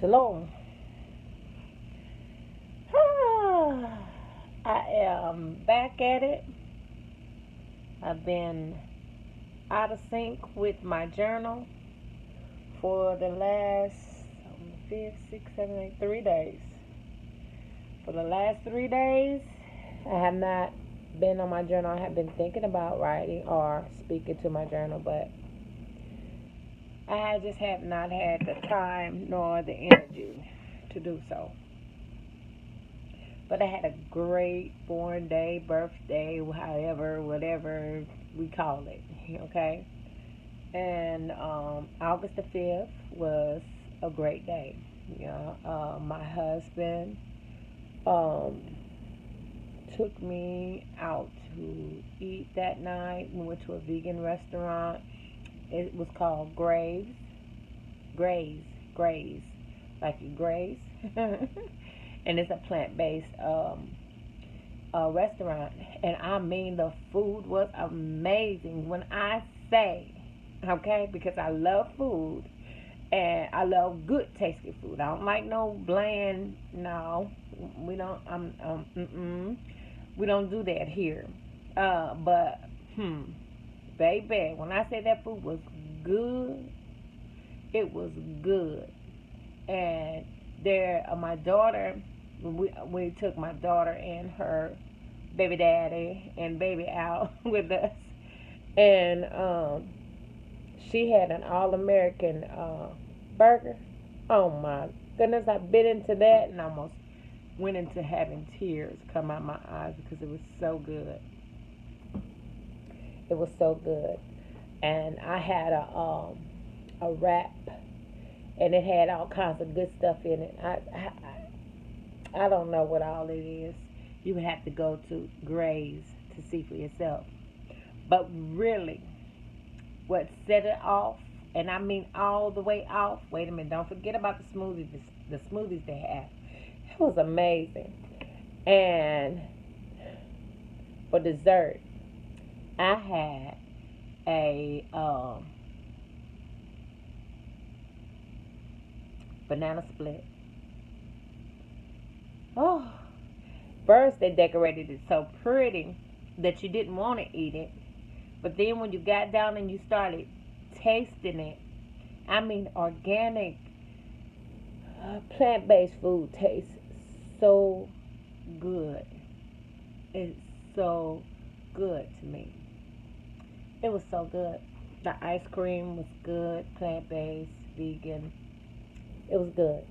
Shalom. I am back at it. I've been out of sync with my journal for the last 3 days. For the last 3 days, I have not been on my journal. I have been thinking about writing or speaking to my journal, but I just have not had the time nor the energy to do so. But I had a great born day, birthday, however, whatever we call it, okay? And August the 5th was a great day. My husband um, took me out to eat that night. We went to a vegan restaurant. It was called Graves. Graves. Like you Graves. And it's a plant-based restaurant. And I mean, the food was amazing. When I say, okay, because I love food and I love good tasting food. I don't like no bland. No, we don't. We don't do that here. But baby, when I say that food was good, it was good. And there, my daughter, we took my daughter and her baby daddy and baby out with us, and she had an all-American burger. Oh my goodness, I've been into that and almost went into having tears come out my eyes because it was so good. It was so good. And I had a wrap, and it had all kinds of good stuff in it. I don't know what all it is. You would have to go to Gray's to see for yourself. But really, what set it off, and I mean all the way off. Wait a minute, don't forget about the smoothies. The smoothies they have. It was amazing. And for dessert, I had a banana split. Oh, first they decorated it so pretty that you didn't want to eat it. But then when you got down and you started tasting it, I mean, organic, plant-based food tastes so good. It's so good to me. It was so good. The ice cream was good, plant-based, vegan. It was good.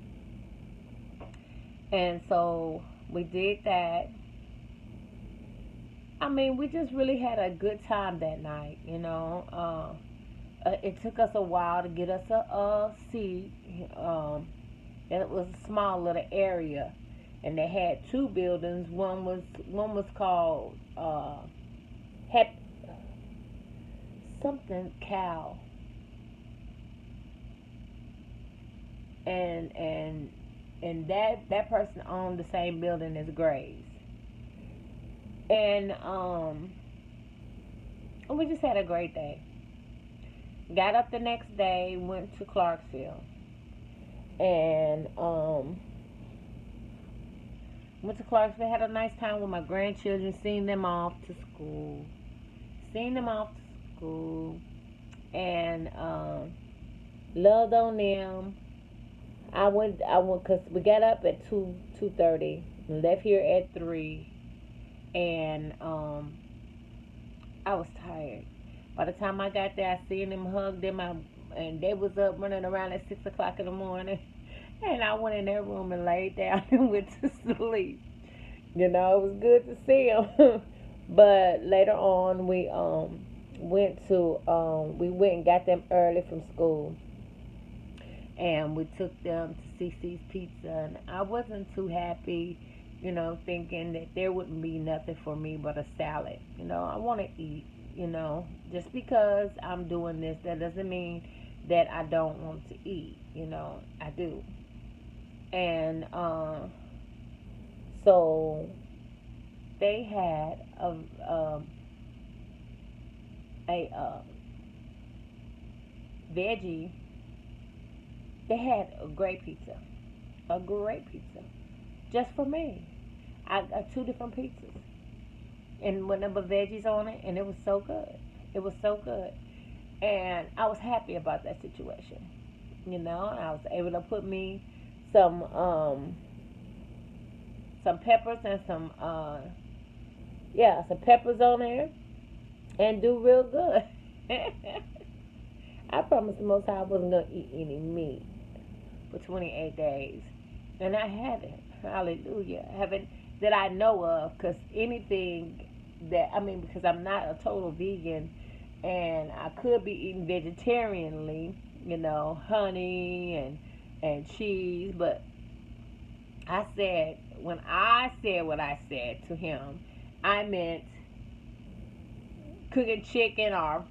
And so we did that. I mean, we just really had a good time that night. It took us a while to get us a seat. And it was a small little area, and they had two buildings. One was called Hep something Cow, and that person owned the same building as Graves, and we just had a great day. Got up the next day, went to Clarksville, and went to Clarksville, had a nice time with my grandchildren, seeing them off to school. Seeing them off to school. And loved on them. Because we got up at 2:30, left here at 3, and I was tired. By the time I got there, I seen them, hugged them, and they was up running around at 6 o'clock in the morning. And I went in their room and laid down and went to sleep. It was good to see them. But later on, we went and got them early from school, and we took them to CC's Pizza, and I wasn't too happy, thinking that there wouldn't be nothing for me but a salad. I want to eat. Just because I'm doing this, that doesn't mean that I don't want to eat. I do. And so they had a veggie. They had a great pizza. A great pizza. Just for me. I got two different pizzas. And whatever veggies on it, and it was so good. It was so good. And I was happy about that situation. I was able to put me some some peppers and some peppers on there and do real good. I promised the Most High I wasn't gonna eat any meat for 28 days, and I haven't. Hallelujah, I haven't that I know of. Cause anything because I'm not a total vegan, and I could be eating vegetarianly, honey and cheese, but when I said what I said to him, I meant cooking chicken or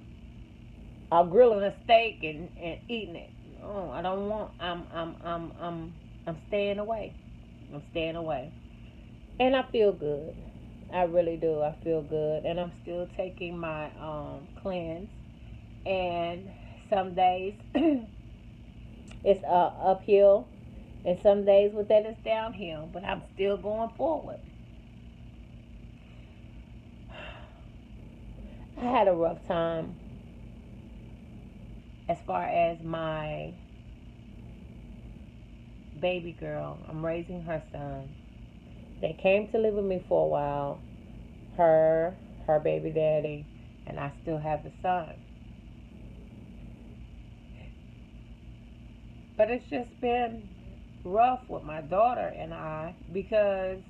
grilling a steak and eating it. Oh, I don't want. I'm staying away. I'm staying away, and I feel good. I really do. I feel good, and I'm still taking my cleanse. And some days it's uphill, and some days with that it's downhill. But I'm still going forward. I had a rough time as far as my baby girl. I'm raising her son. They came to live with me for a while. Her baby daddy, and I still have the son. But it's just been rough with my daughter and I because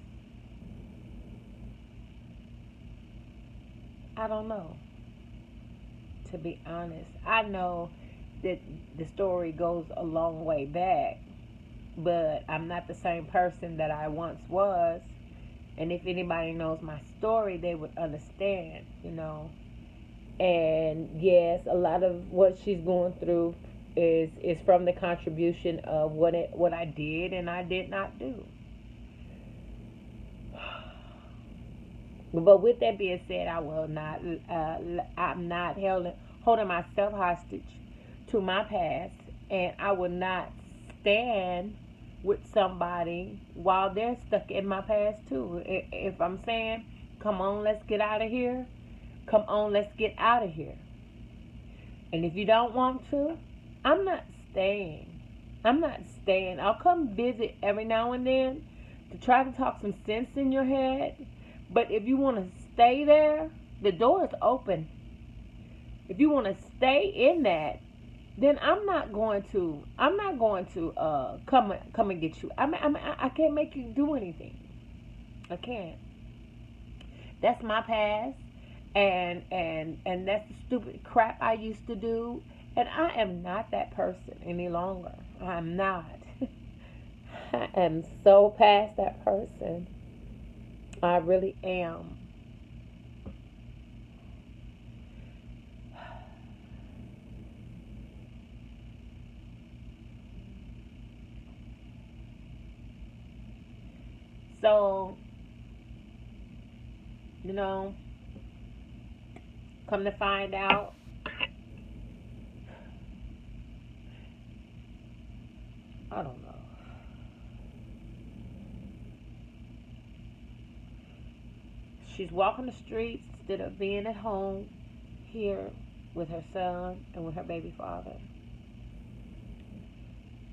I don't know. To be honest, I know that the story goes a long way back, but I'm not the same person that I once was. And if anybody knows my story, they would understand. And yes, a lot of what she's going through is from the contribution of what I did and I did not do. But with that being said, I will not. I'm not holding myself hostage to my past, and I will not stand with somebody while they're stuck in my past too. If I'm saying, "Come on, let's get out of here," come on, let's get out of here. And if you don't want to, I'm not staying. I'm not staying. I'll come visit every now and then to try to talk some sense in your head. But if you want to stay there, the door is open. If you want to stay in that, then I'm not going to. Come and get you. I can't make you do anything. I can't. That's my past, and that's the stupid crap I used to do. And I am not that person any longer. I'm not. I am so past that person. I really am. So, you know, come to find out, I don't know. She's walking the streets instead of being at home here with her son and with her baby father.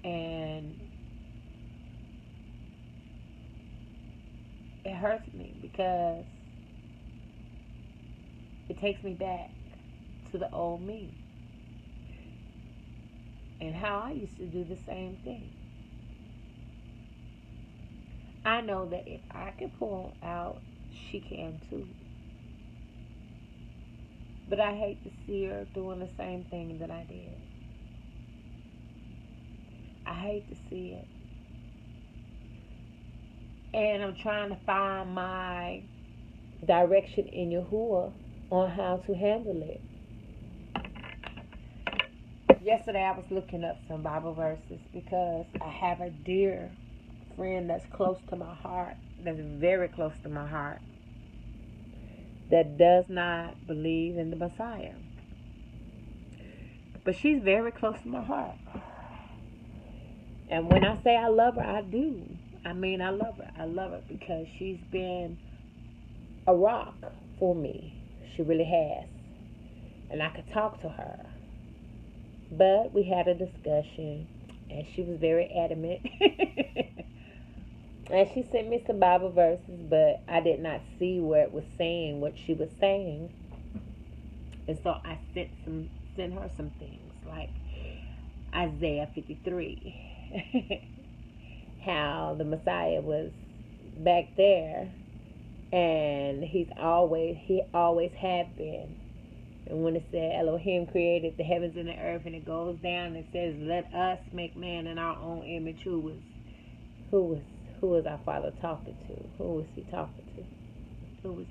And it hurts me because it takes me back to the old me and how I used to do the same thing. I know that if I can pull out, she can too. But I hate to see her doing the same thing that I did. I hate to see it. And I'm trying to find my direction in Yahuwah on how to handle it. Yesterday I was looking up some Bible verses because I have a dear friend that's close to my heart, that's very close to my heart, that does not believe in the Messiah. But she's very close to my heart. And when I say I love her, I do. I mean, I love her. I love her because she's been a rock for me. She really has. And I could talk to her. But we had a discussion, and she was very adamant. And she sent me some Bible verses, but I did not see where it was saying what she was saying. And so I sent her some things like Isaiah 53. How the Messiah was back there, and he always had been. And when it said Elohim created the heavens and the earth, and it goes down and says, "Let us make man in our own image." Who was who was our Father talking to? Who was he talking to? Who was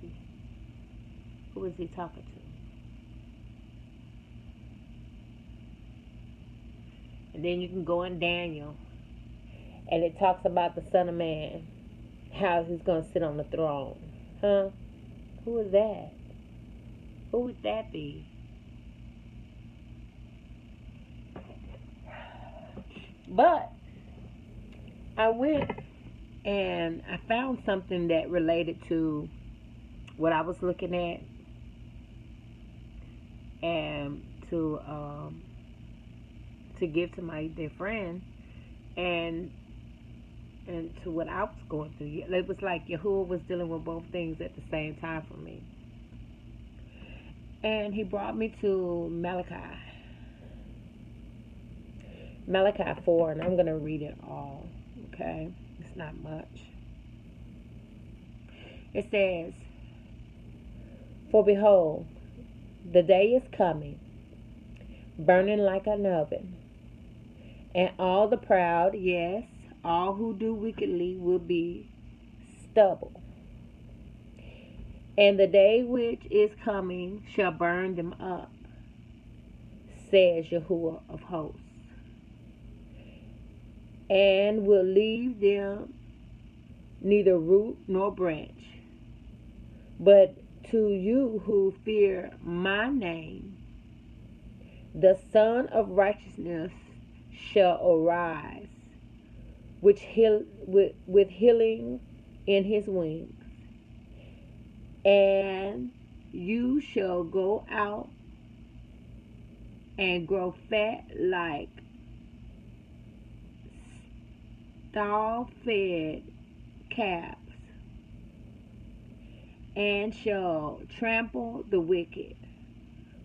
he talking to? And then you can go in Daniel, and it talks about the Son of Man, how he's going to sit on the throne. Huh? Who is that? Who would that be? But I went and I found something that related to what I was looking at, and to give to my dear friend, and to what I was going through. It was like Yahuwah was dealing with both things at the same time for me. And he brought me to Malachi 4, and I'm going to read it all, okay? It's not much. It says, "For behold, the day is coming, burning like an oven, and all the proud, yes, all who do wickedly will be stubble. And the day which is coming shall burn them up, says Yahuwah of hosts, and will leave them neither root nor branch. But to you who fear my name, the Son of Righteousness shall arise with healing in his wings. And you shall go out and grow fat like stall-fed calves, and shall trample the wicked,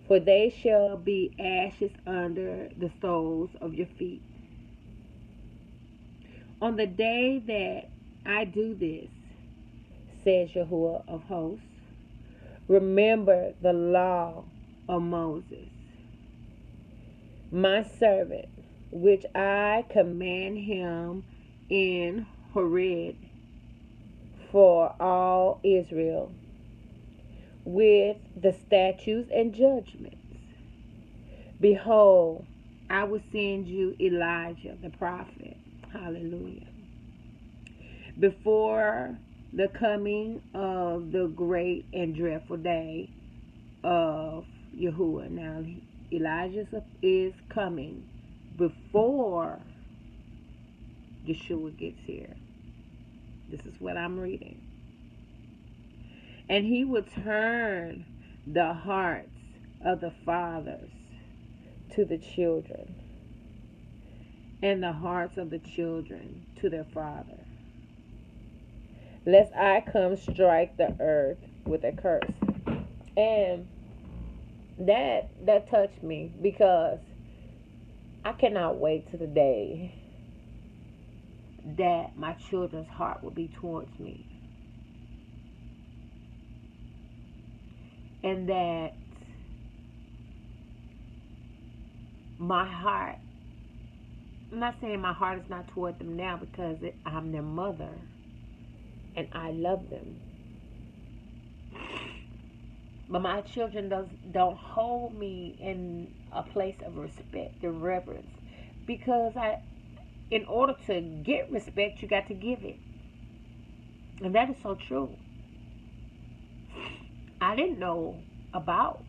for they shall be ashes under the soles of your feet. On the day that I do this, says Yahuwah of hosts, remember the law of Moses, my servant, which I command him in Horeb for all Israel, with the statutes and judgments. Behold, I will send you Elijah the prophet, hallelujah, before the coming of the great and dreadful day of Yahuwah. Now, Elijah is coming before Yeshua gets here. This is what I'm reading. And he will turn the hearts of the fathers to the children, and the hearts of the children to their father, lest I come strike the earth with a curse. And that touched me, because I cannot wait to the day that my children's heart will be towards me, and that my heart, I'm not saying my heart is not toward them now, because I'm their mother and I love them, but my children don't hold me in a place of respect and reverence, because in order to get respect, you got to give it. And that is so true. I didn't know about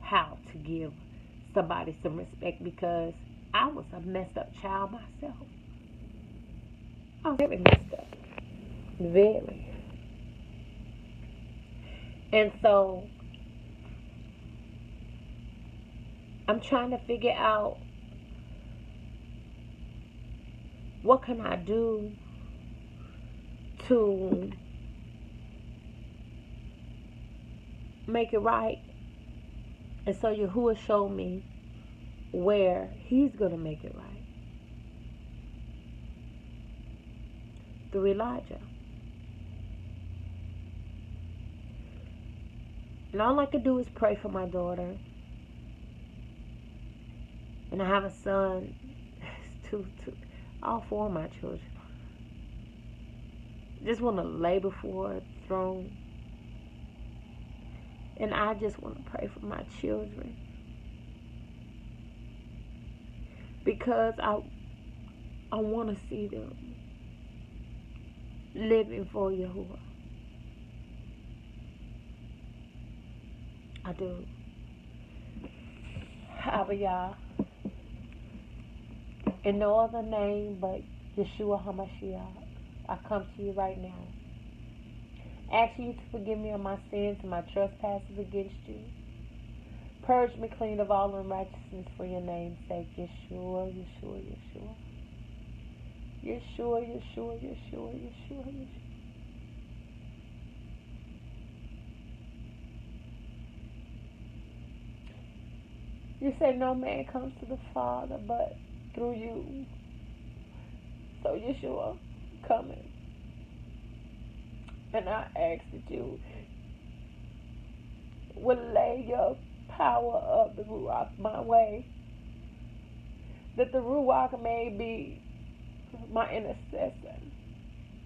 how to give somebody some respect, because I was a messed up child myself. I was very messed up. Very. And so I'm trying to figure out, what can I do to make it right? And so Yahuwah showed me where he's going to make it right. Through Elijah. And all I could do is pray for my daughter. And I have a son, all four of my children. Just want to lay before a throne. And I just want to pray for my children. Because I want to see them living for Yahuwah. I do. Abiyah. In no other name but Yeshua HaMashiach, I come to you right now, asking you to forgive me of my sins and my trespasses against you. Purge me clean of all unrighteousness for your name's sake. Yeshua, Yeshua, Yeshua. Yeshua, Yeshua, Yeshua, Yeshua, Yeshua. You say no man comes to the Father but through you. So Yeshua, coming. And I ask that you would lay your power of the Ruach my way. That the Ruach may be my intercessor.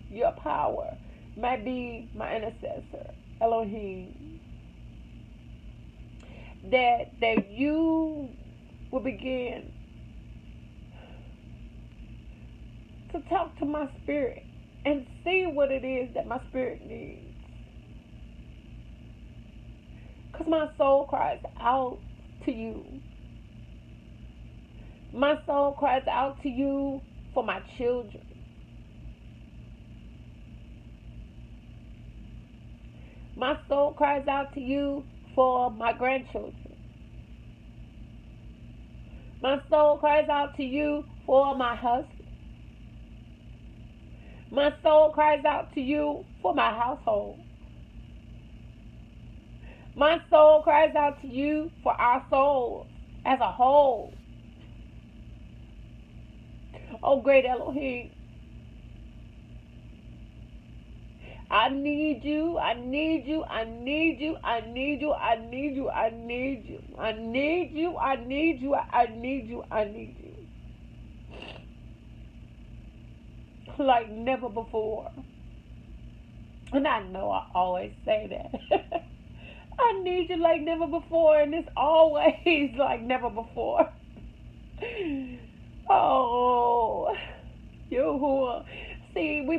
Your power may be my intercessor. Elohim. That you will begin to talk to my spirit and see what it is that my spirit needs. Because my soul cries out to you. My soul cries out to you for my children. My soul cries out to you for my grandchildren. My soul cries out to you for my husband. My soul cries out to you for my household. My soul cries out to you for our souls as a whole. Oh, great Elohim. I need you, I need you, I need you, I need you, I need you, I need you, I need you, I need you, I need you, I need you. Like never before. And I know I always say that. I need you like never before, and it's always like never before. Oh, Yahuwah. See, I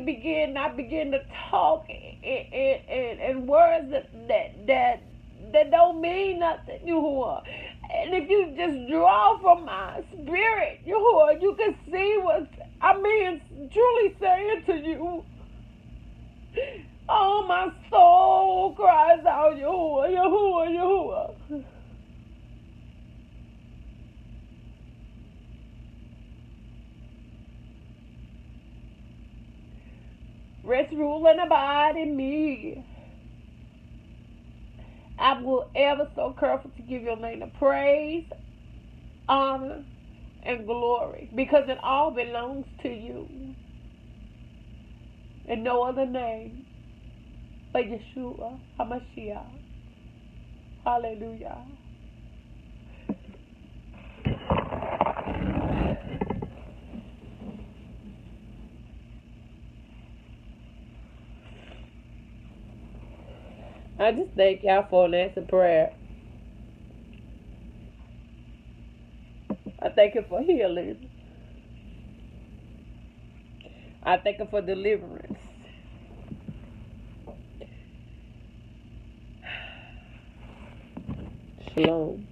begin to talk in words that don't mean nothing, Yahuwah. And if you just draw from my spirit, Yahuwah, you can see what I'm truly saying to you. Oh, my soul cries out, Yahuwah, Yahuwah, Yahuwah. Rest, rule, and abide in me. I will ever so careful to give your name the praise, honor, and glory, because it all belongs to you. And no other name but Yeshua HaMashiach. Hallelujah. I just thank y'all for an answered prayer. I thank you for healing. I thank you for deliverance. Shalom.